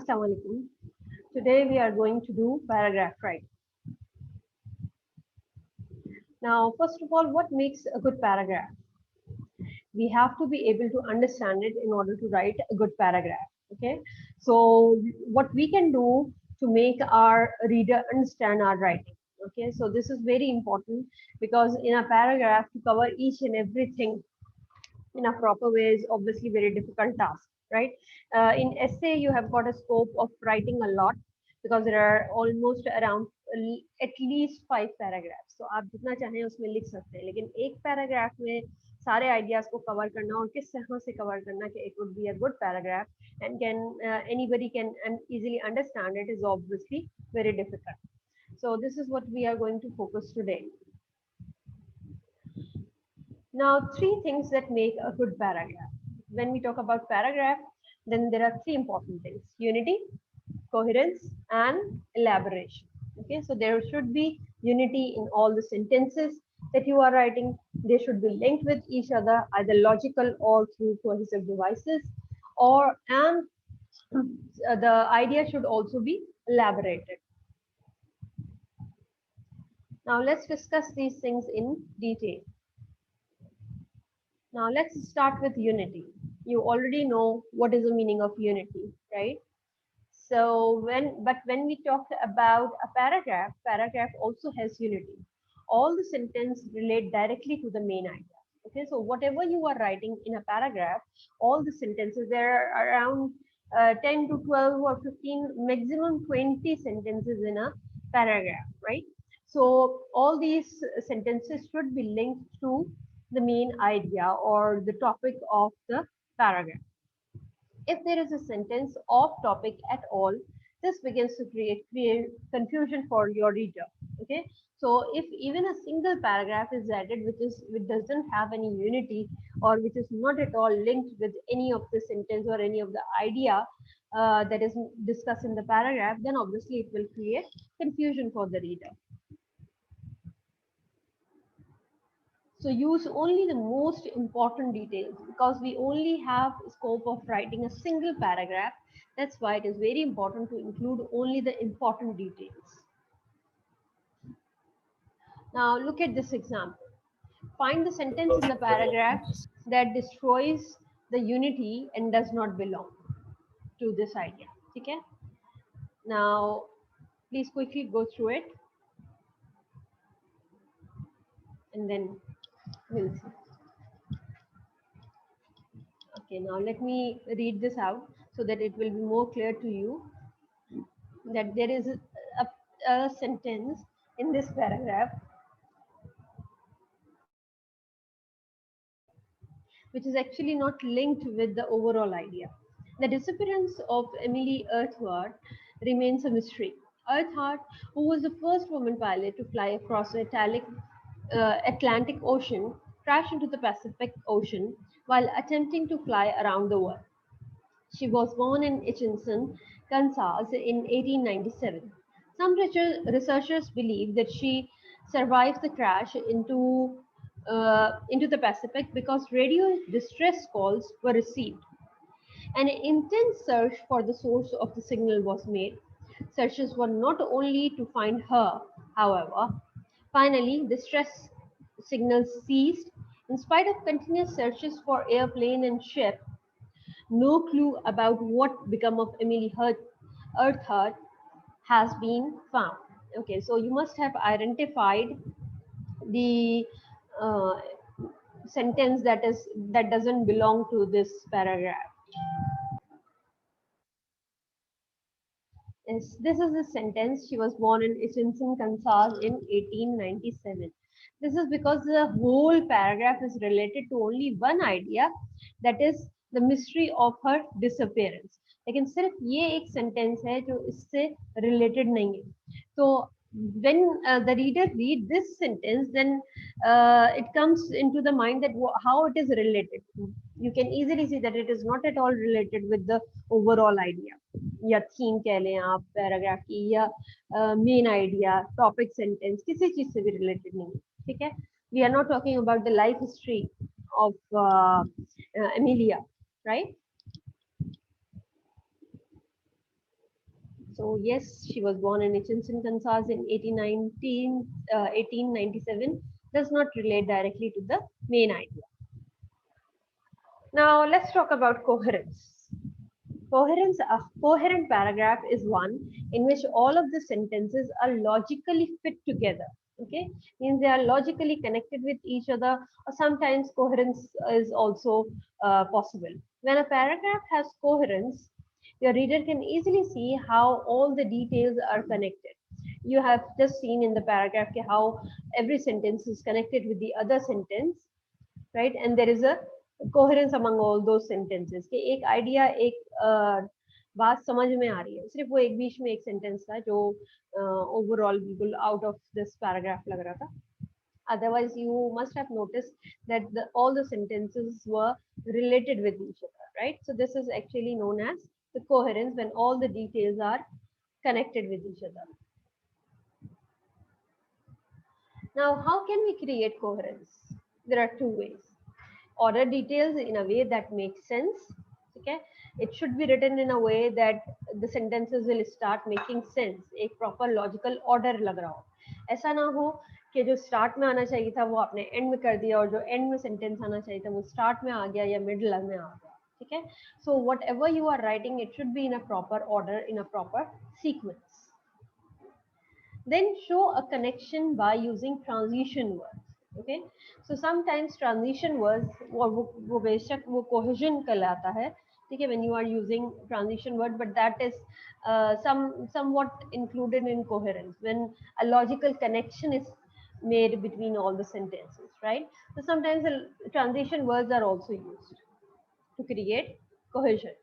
Assalamu alaikum. Today we are going to do paragraph writing. Now, first of all, what makes a good paragraph? We have to be able to understand it in order to write a good paragraph. Okay, so what we can do to make our reader understand our writing. Okay, so this is very important because in a paragraph to cover each and everything in a proper way is obviously very difficult task, right? In essay, you have got a scope of writing a lot because there are almost around at least 5 paragraphs. So आप जितना चाहें उसमें लिख सकते हैं, लेकिन एक paragraph में सारे आइडियाज को कवर करना और किस तरह से कवर करना कि it would be a good paragraph and can anybody can easily understand it is obviously very difficult. So this is what we are going to focus today. Now, three things that make a good paragraph. When we talk about paragraph, then there are three important things: unity, coherence, and elaboration. Okay, so there should be unity in all the sentences that you are writing. They should be linked with each other, either logical or through cohesive devices, or and the idea should also be elaborated. Now, let's discuss these things in detail. Now let's start with unity. You already know what is the meaning of unity, right? So when we talk about a paragraph, paragraph also has unity. All the sentence relate directly to the main idea. Okay, so whatever you are writing in a paragraph, all the sentences, there are around 10 to 12 or 15, maximum 20 sentences in a paragraph, right? So all these sentences should be linked to the main idea or the topic of the paragraph. If there is a sentence off topic at all, this begins to create confusion for your reader. Okay, so if even a single paragraph is added which doesn't have any unity or which is not at all linked with any of the sentence or any of the idea that is discussed in the paragraph, then obviously it will create confusion for the reader. So use only the most important details because we only have scope of writing a single paragraph. That's why it is very important to include only the important details. Now look at this example. Find the sentence in the paragraph that destroys the unity and does not belong to this idea. Okay? Now please quickly go through it and then we'll see. Okay, now let me read this out so that it will be more clear to you that there is a sentence in this paragraph which is actually not linked with the overall idea. The disappearance of Emily Earhart remains a mystery. Earhart, who was the first woman pilot to fly across the Atlantic Ocean, crashed into the Pacific Ocean while attempting to fly around the world. She was born in Atchison, Kansas in 1897. Some researchers believe that she survived the crash into the Pacific because radio distress calls were received. An intense search for the source of the signal was made. Searches were not only to find her, however. Finally, distress signals ceased. In spite of continuous searches for airplane and ship, no clue about what become of Emily Earhart has been found. Okay, so you must have identified the uh, sentence that doesn't belong to this paragraph. Yes, this is the sentence. She was born in Atchison, Kansas in 1897. This is because the whole paragraph is related to only one idea, that is the mystery of her disappearance. लेकिन सिर्फ ये एक sentence है जो इससे related नहीं है. So when the reader read this sentence, then it comes into the mind that how it is related. You can easily see that it is not at all related with the overall idea. या theme कह लें आप paragraph की या main idea topic sentence किसी चीज से भी रिलेटेड नहीं है. ठीक है, we are not talking about the life history of Emilia, right? So yes, she was born in Hutchinson, Kansas in 1897 does not relate directly to the main idea. Now let's talk about coherence. A coherent paragraph is one in which all of the sentences are logically fit together. Okay, means they are logically connected with each other, or sometimes coherence is also possible. When a paragraph has coherence, your reader can easily see how all the details are connected. You have just seen in the paragraph how every sentence is connected with the other sentence, right? And there is a coherence among all those sentences कि एक idea एक बात समझ में आ रही है, सिर्फ वो एक बीच में एक sentence था जो overall बिल्कुल out of this paragraph लग रहा था. Otherwise, you must have noticed that all the sentences were related with each other, right? So this is actually known as the coherence when all the details are connected with each other. Now, how can we create coherence? There are two ways. Order details in a way that makes sense. Okay, it should be written in a way that the sentences will start making sense. एक proper logical order लग रहा हो. ऐसा ना हो कि जो start में आना चाहिए था वो आपने end में कर दिया और जो end में sentence आना चाहिए था वो start में आ गया या middle में आ गया. ठीक है? So whatever you are writing, it should be in a proper order, in a proper sequence. Then show a connection by using transition words. Okay, so sometimes transition words वो बेशक वो cohesion कहलाता है, ठीक है, when you are using transition word, but that is somewhat included in coherence when a logical connection is made between all the sentences, right? So sometimes the transition words are also used to create cohesion.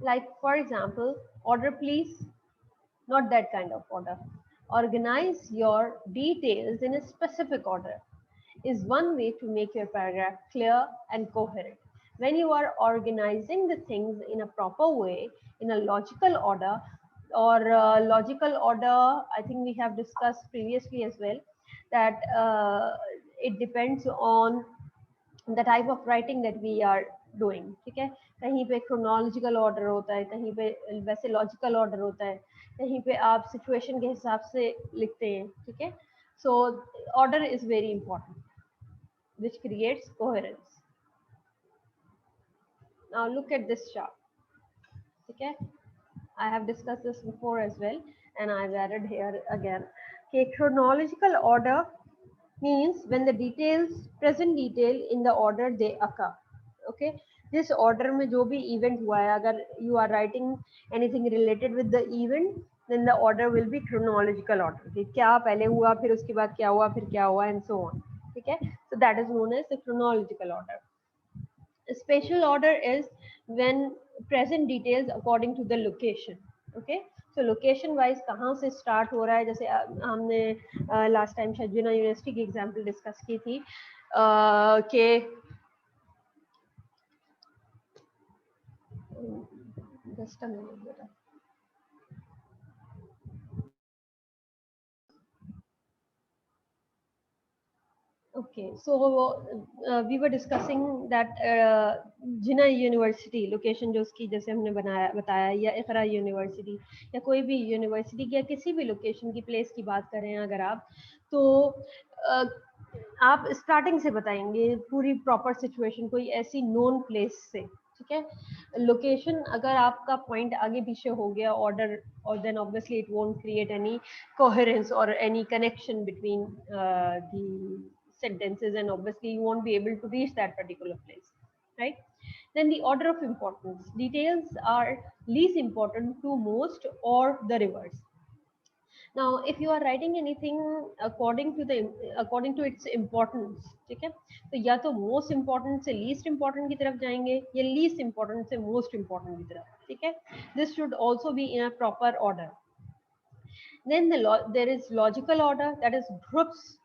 Like for example, order please, not that kind of order. Organize your details in a specific order is one way to make your paragraph clear and coherent. When you are organizing the things in a proper way, in a logical order, I think we have discussed previously as well that it depends on the type of writing that we are doing. ठीक है, कहीं पे chronological order होता है, कहीं पे वैसे logical order होता है, कहीं पे आप situation के हिसाब से लिखते हैं. ठीक है, so order is very important, which creates coherence. Now look at this chart. Okay, I have discussed this before as well, and I've added here again. Okay, chronological order means when the details present detail in the order they occur. Okay, this order में जो भी event हुआ है, अगर you are writing anything related with the event, then the order will be chronological order. कि क्या पहले हुआ, फिर उसके बाद क्या हुआ, फिर क्या हुआ, and so on. ठीक है, so that is known as the chronological order. Spatial order is when present details according to the location. Okay, so location wise कहाँ से start हो रहा है, जैसे हमने last time शायद जिना यूनिवर्सिटी की example discuss की थी कि just a minute बेटा. Okay, so we were discussing that Jinnah university location जो उसकी जैसे हमने बताया या इकरा यूनिवर्सिटी या कोई भी यूनिवर्सिटी या किसी भी लोकेशन की प्लेस की बात करें अगर आप तो आप स्टार्टिंग से बताएंगे पूरी प्रॉपर सिचुएशन कोई ऐसी नोन प्लेस से. ठीक है, लोकेशन अगर आपका पॉइंट आगे पीछे हो गया ऑर्डर और then obviously it won't create any coherence or any connection between the sentences, and obviously you won't be able to reach that particular place, right? Then the order of importance, details are least important to most or the reverse. Now if you are writing anything according to its importance, ठीक है, तो या तो most important से least important की तरफ जाएंगे या least important से most important की तरफ. ठीक है, this should also be in a proper order. Then there is logical order, that is groups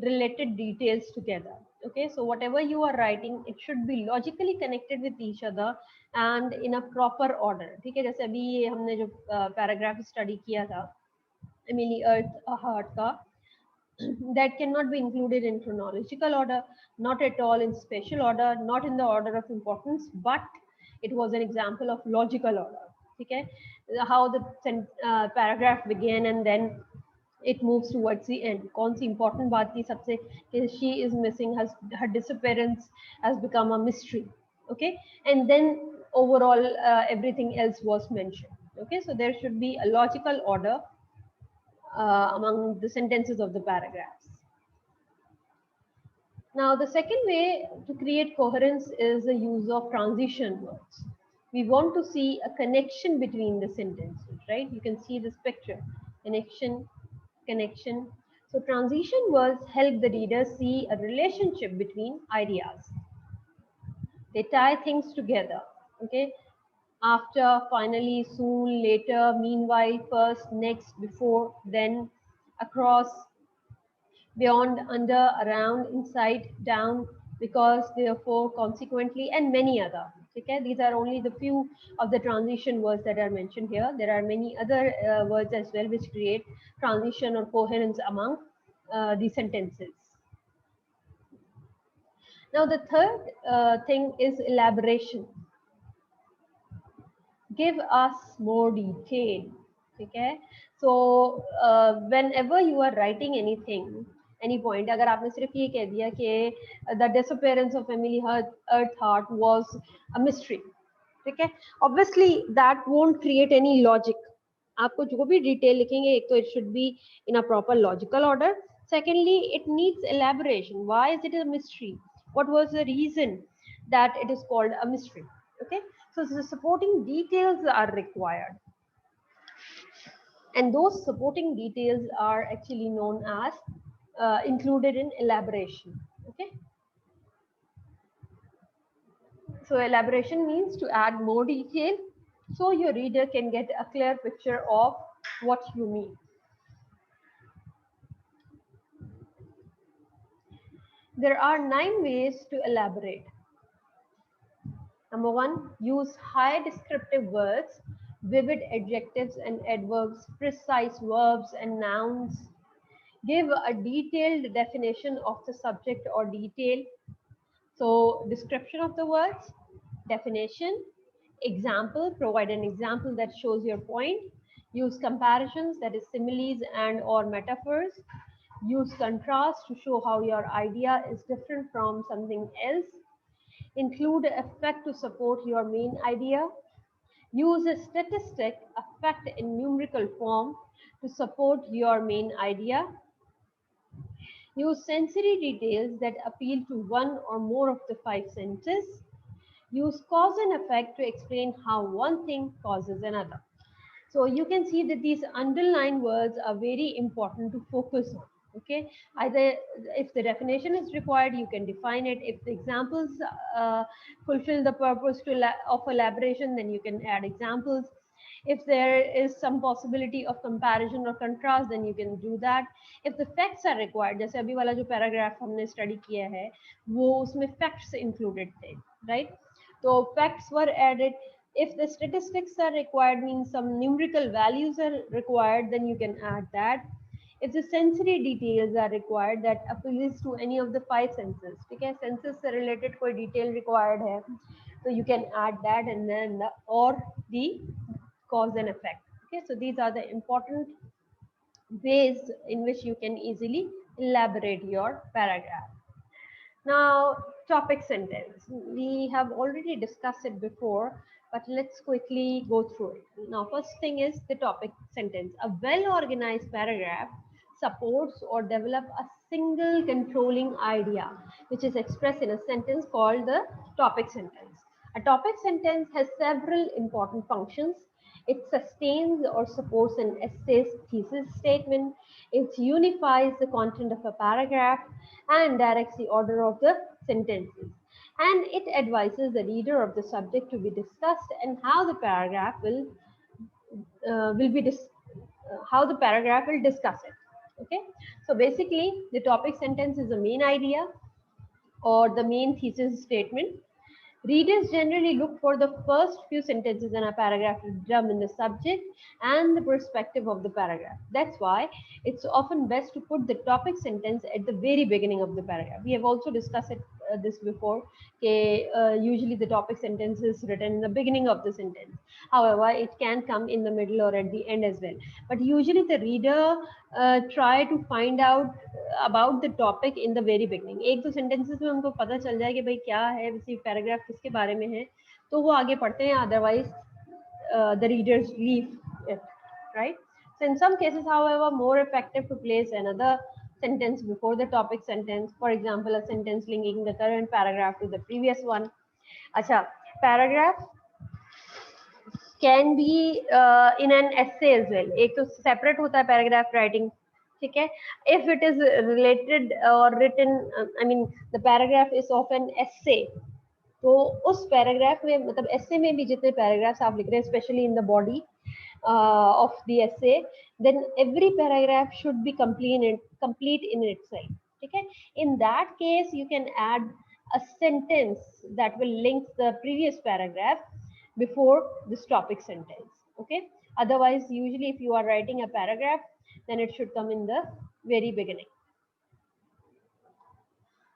related details together. Okay, so whatever you are writing, it should be logically connected with each other and in a proper order. ठीक है, जैसे अभी ये हमने जो paragraph study किया था Emily Earhart का, that cannot be included in chronological order, not at all in spatial order, not in the order of importance, but It was an example of logical order. Okay, how the paragraph began and then it moves towards the end. कौन सी important बात थी सबसे कि she is missing, has her disappearance has become a mystery. Okay, and then overall everything else was mentioned. Okay, so there should be a logical order among the sentences of the paragraphs. Now, the second way to create coherence is the use of transition words. We want to see a connection between the sentences, right? You can see this picture, connection, connection. So transition words help the reader see a relationship between ideas. They tie things together, okay? After, finally, soon, later, meanwhile, first, next, before, then, across, beyond, under, around, inside, down, because, therefore, consequently, and many other. Okay, these are only the few of the transition words that are mentioned here. There are many other words as well which create transition or coherence among the sentences. Now, the third thing is elaboration. Give us more detail. Okay, so whenever you are writing anything, any point, अगर आपने सिर्फ ये कह दिया कि the disappearance of Emily Earhart was a mystery, ठीक है, obviously that won't create any logic. आपको जो भी डिटेल लिखेंगे, एक तो it should be in a proper logical order. Secondly, it needs elaboration. Why is it a mystery? What was the reason that it is called a mystery? Okay, so the supporting details are required. And those supporting details are actually known as included in elaboration. Okay, so elaboration means to add more detail so your reader can get a clear picture of what you mean. There are 9 ways to elaborate. Number 1, use high descriptive words, vivid adjectives and adverbs, precise verbs and nouns. Give a detailed definition of the subject or detail. So, description of the words, definition, example, provide an example that shows your point. Use comparisons, that is similes and or metaphors. Use contrast to show how your idea is different from something else. Include a fact to support your main idea. Use a statistic, a fact in numerical form to support your main idea. Use sensory details that appeal to one or more of the 5 senses. Use cause and effect to explain how one thing causes another. So you can see that these underlined words are very important to focus on. Okay, either if the definition is required, you can define it. If the examples fulfill the purpose of elaboration, then you can add examples. If there is some possibility of comparison or contrast, then you can do that. If the facts are required, जैसे अभी वाला जो paragraph हमने study किया है, वो उसमें facts included थे, right? So facts were added. If the statistics are required, means some numerical values are required, then you can add that. If the sensory details are required, that appeals to any of the 5 senses, ठीक है, senses से related कोई detail required है, so you can add that, and then or the cause and effect. Okay, so these are the important ways in which you can easily elaborate your paragraph. Now, topic sentence. We have already discussed it before, but let's quickly go through it. Now, first thing is the topic sentence. A well-organized paragraph supports or develops a single controlling idea, which is expressed in a sentence called the topic sentence. A topic sentence has several important functions. It sustains or supports an essay thesis statement. It unifies the content of a paragraph and directs the order of the sentences. And it advises the reader of the subject to be discussed and how the paragraph how the paragraph will discuss it. Okay, so basically the topic sentence is the main idea or the main thesis statement. Readers generally look for the first few sentences in a paragraph to determine the subject and the perspective of the paragraph. That's why it's often best to put the topic sentence at the very beginning of the paragraph. We have also discussed it this before. Okay, usually the topic sentence is written in the beginning of the sentence. However, it can come in the middle or at the end as well. But usually the reader try to find out about the topic in the very beginning. एक दो sentences में उनको पता चल जाए कि भाई क्या है, किसी paragraph किसके बारे में है, तो वो आगे पढ़ते हैं. Otherwise, the readers leave it, right? So in some cases, however, more effective to place another sentence before the topic sentence. For example, a sentence linking the current paragraph to the previous one. Acha, paragraph can be in an essay as well. एक तो separate होता है paragraph writing, ठीक है? If it is related or written, I mean, the paragraph is of an essay. तो उस paragraph में मतलब एसे में भी जितने पैराग्राफ्स आप लिख रहे हैं specially in the body of the essay, then every paragraph should be complete in itself. Okay, in that case you can add a sentence that will link the previous paragraph before this topic sentence. Okay, otherwise usually if you are writing a paragraph, then it should come in the very beginning.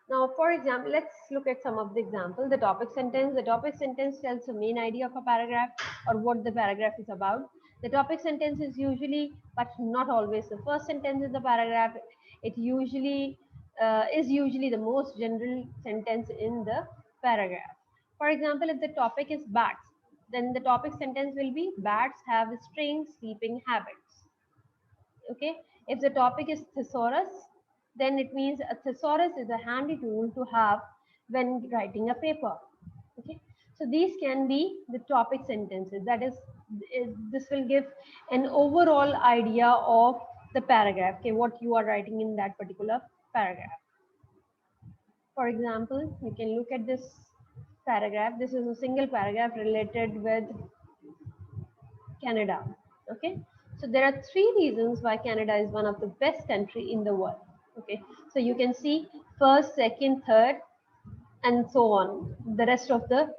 Now, for example, let's look at some of the examples. The topic sentence. The topic sentence tells the main idea of a paragraph or what the paragraph is about. The topic sentence is usually, but not always, the first sentence in the paragraph. It usually is usually the most general sentence in the paragraph. For example, if the topic is bats, then the topic sentence will be bats have strange sleeping habits. Okay, if the topic is thesaurus, then it means a thesaurus is a handy tool to have when writing a paper. Okay, so these can be the topic sentences. That is, this will give an overall idea of the paragraph. Okay, what you are writing in that particular paragraph. For example, you can look at this paragraph. This is a single paragraph related with Canada. Okay, so there are three reasons why Canada is one of the best country in the world. Okay, so you can see first, second, third, and so on. The rest of the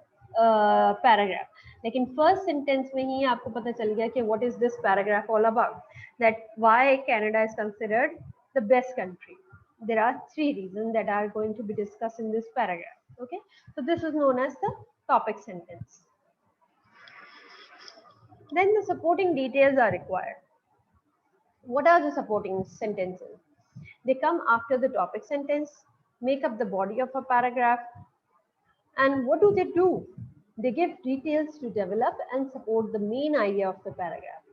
paragraph. Like in first sentence में ही आपको पता चल गया कि what is this paragraph all about? That why Canada is considered the best country. There are three reasons that are going to be discussed in this paragraph. Okay, so this is known as the topic sentence. Then the supporting details are required. What are the supporting sentences? They come after the topic sentence, make up the body of a paragraph. And what do? They give details to develop and support the main idea of the paragraph.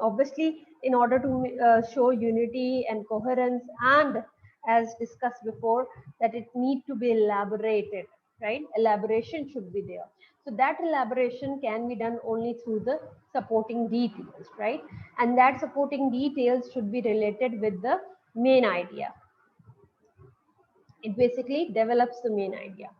Obviously, in order to show unity and coherence, and as discussed before, that it need to be elaborated, right? Elaboration should be there. So that elaboration can be done only through the supporting details, right? And that supporting details should be related with the main idea. It basically develops the main idea.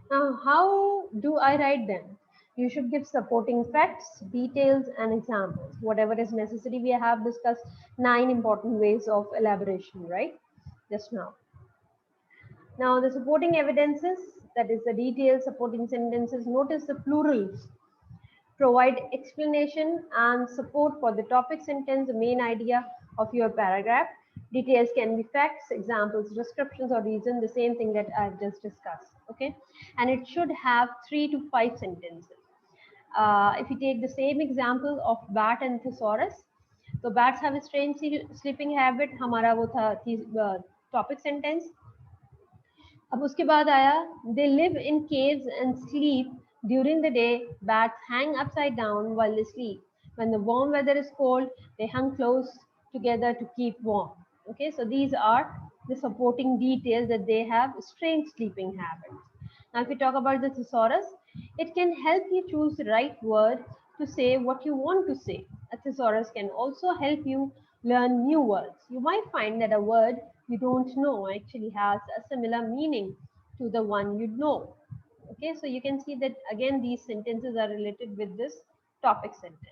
Now, how do I write them? You should give supporting facts, details, and examples. Whatever is necessary, we have discussed 9 important ways of elaboration, right? Just now. Now, the supporting evidences, that is the detailed supporting sentences, notice the plurals. Provide explanation and support for the topic sentence, the main idea of your paragraph. Details can be facts, examples, descriptions, or reason, the same thing that I've just discussed. Okay, and it should have 3 to 5 sentences. If you take the same example of bat and thesaurus, so bats have a strange sleeping habit. हमारा वो था topic sentence. अब उसके बाद आया, they live in caves and sleep during the day. Bats hang upside down while they sleep. When the warm weather is cold, they hang close together to keep warm. Okay, so these are the supporting details that they have strange sleeping habits. Now, if we talk about the thesaurus, it can help you choose the right word to say what you want to say. A thesaurus can also help you learn new words. You might find that a word you don't know actually has a similar meaning to the one you know. Okay, so you can see that again these sentences are related with this topic sentence.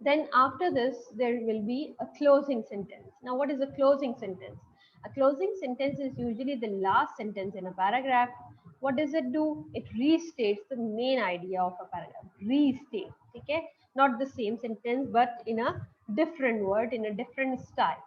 Then after this, there will be a closing sentence. Now, what is a closing sentence? A closing sentence is usually the last sentence in a paragraph. What does it do? It restates the main idea of a paragraph. Restate, okay? Not the same sentence, but in a different word, in a different style.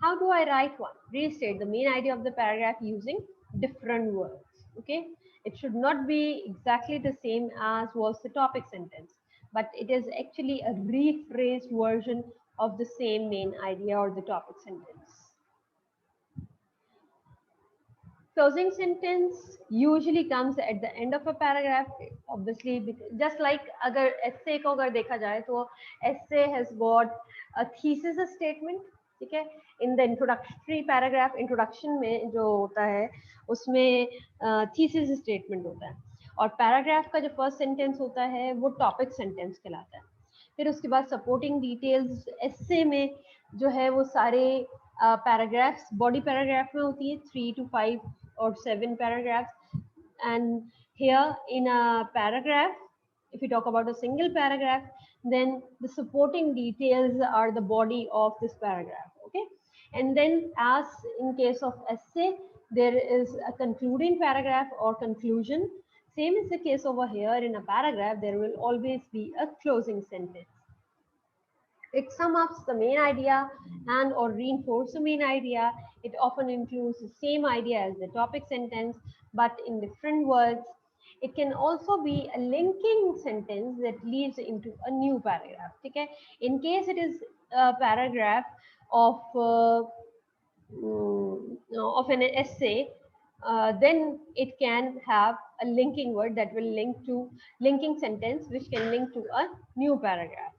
How do I write one? Restate the main idea of the paragraph using different words. Okay, it should not be exactly the same as was the topic sentence, but it is actually a rephrased version of the same main idea or the topic sentence. Closing sentence usually comes at the end of a paragraph, obviously, just like अगर essay को अगर देखा जाए तो essay has got a thesis statement, ठीक है. In the introductory paragraph, introduction में जो होता है उसमें thesis statement होता है, और paragraph का जो first sentence होता है वो topic sentence कहलाता है. फिर उसके बाद supporting details essay में जो है वो सारे पैराग्राफ्स बॉडी पैराग्राफ में होती है, 3 to 5 or 7 paragraphs. And here in a paragraph, if you talk about a single paragraph, then the supporting details are the body of this paragraph. Okay, and then as in case of essay, there is a concluding paragraph or conclusion. Same is the case over here. In a paragraph, there will always be a closing sentence. It sums up the main idea and or reinforce the main idea. It often includes the same idea as the topic sentence, but in different words. It can also be a linking sentence that leads into a new paragraph. Okay? In case it is a paragraph of of an essay, then it can have a linking word that will link to linking sentence, which can link to a new paragraph.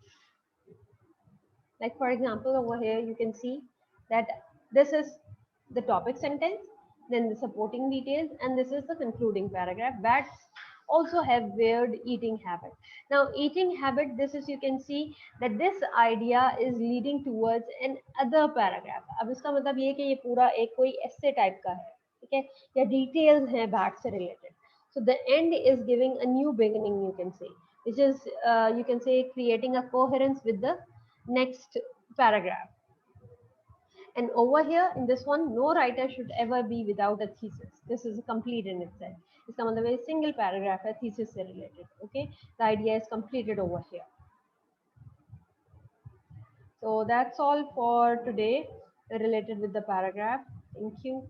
Like for example, over here you can see that this is the topic sentence, then the supporting details, and this is the concluding paragraph. Bats also have weird eating habit. Now eating habit, this is, you can see that this idea is leading towards an other paragraph. अब इसका मतलब ये कि ये पूरा एक कोई essay type का है, ठीक है, या details हैं bat से related. So the end is giving a new beginning, you can say, which is you can say creating a coherence with the next paragraph. And over here in this one, no writer should ever be without a thesis. This is complete in itself. इसका मतलब है single paragraph है thesis से related. Okay, the idea is completed over here. So that's all for today related with the paragraph. Thank you.